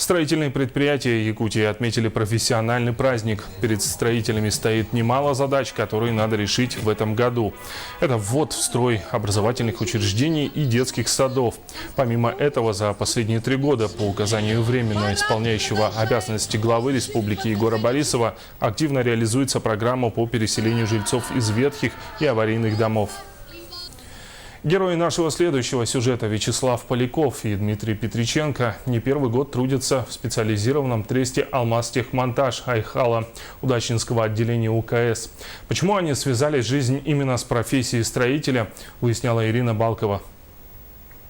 Строительные предприятия Якутии отметили профессиональный праздник. Перед строителями стоит немало задач, которые надо решить в этом году. Это ввод в строй образовательных учреждений и детских садов. Помимо этого, за последние 3 года по указанию временно исполняющего обязанности главы республики Егора Борисова активно реализуется программа по переселению жильцов из ветхих и аварийных домов. Герои нашего следующего сюжета Вячеслав Поляков и Дмитрий Петриченко не первый год трудятся в специализированном тресте «Алмазтехмонтаж» Айхала Удачинского отделения УКС. Почему они связали жизнь именно с профессией строителя, выясняла Ирина Балкова.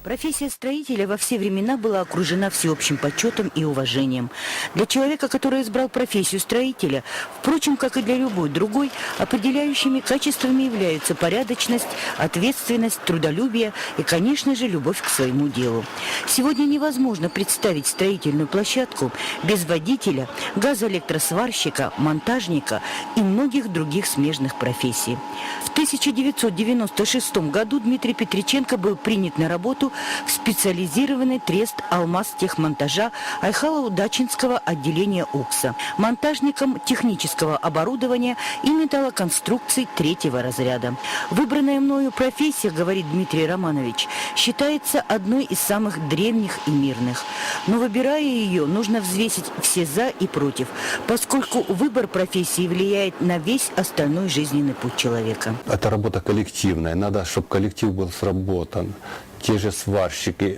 Профессия строителя во все времена была окружена всеобщим почетом и уважением. Для человека, который избрал профессию строителя, впрочем, как и для любой другой, определяющими качествами являются порядочность, ответственность, трудолюбие и, конечно же, любовь к своему делу. Сегодня невозможно представить строительную площадку без водителя, газоэлектросварщика, монтажника и многих других смежных профессий. В 1996 году Дмитрий Петриченко был принят на работу в специализированный трест «Алмазтехмонтажа» Айхала Удачинского отделения УКСа, монтажником технического оборудования и металлоконструкций 3-го разряда. Выбранная мною профессия, говорит Дмитрий Романович, считается одной из самых древних и мирных. Но выбирая ее, нужно взвесить все «за» и «против», поскольку выбор профессии влияет на весь остальной жизненный путь человека. Это работа коллективная, надо, чтобы коллектив был сработан. Те же сварщики,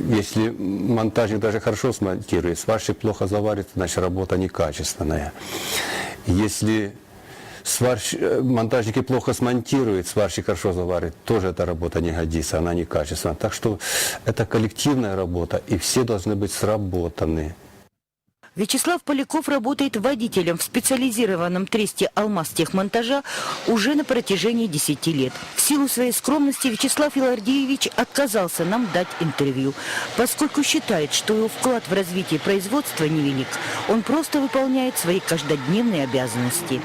если монтажник даже хорошо смонтирует, сварщик плохо заварит, значит работа некачественная. Если монтажники плохо смонтируют, сварщик хорошо заварит, тоже эта работа не годится, она некачественная. Так что это коллективная работа, и все должны быть сработаны. Вячеслав Поляков работает водителем в специализированном тресте «Алмазтехмонтажа» уже на протяжении 10 лет. В силу своей скромности Вячеслав Илардиевич отказался нам дать интервью, поскольку считает, что его вклад в развитие производства невелик. Он просто выполняет свои каждодневные обязанности.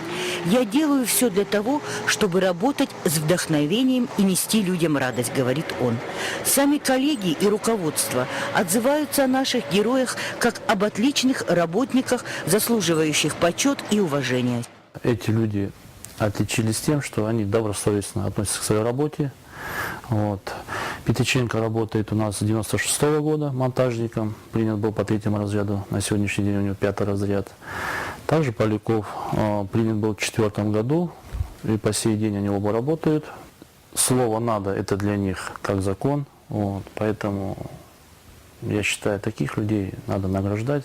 «Я делаю все для того, чтобы работать с вдохновением и нести людям радость», — говорит он. Сами коллеги и руководство отзываются о наших героях как об отличных работниках, заслуживающих почет и уважения. Эти люди отличились тем, что они добросовестно относятся к своей работе. Петриченко работает у нас с 96-го года монтажником, принят был по 3-му разряду, на сегодняшний день у него 5-й разряд. Также Поляков принят был в 4-м году, и по сей день они оба работают. Слово «надо» — это для них как закон, поэтому я считаю, таких людей надо награждать.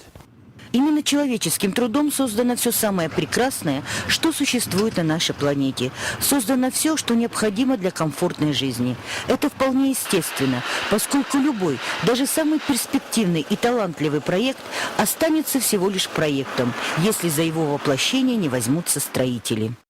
Именно человеческим трудом создано все самое прекрасное, что существует на нашей планете. Создано все, что необходимо для комфортной жизни. Это вполне естественно, поскольку любой, даже самый перспективный и талантливый проект останется всего лишь проектом, если за его воплощение не возьмутся строители.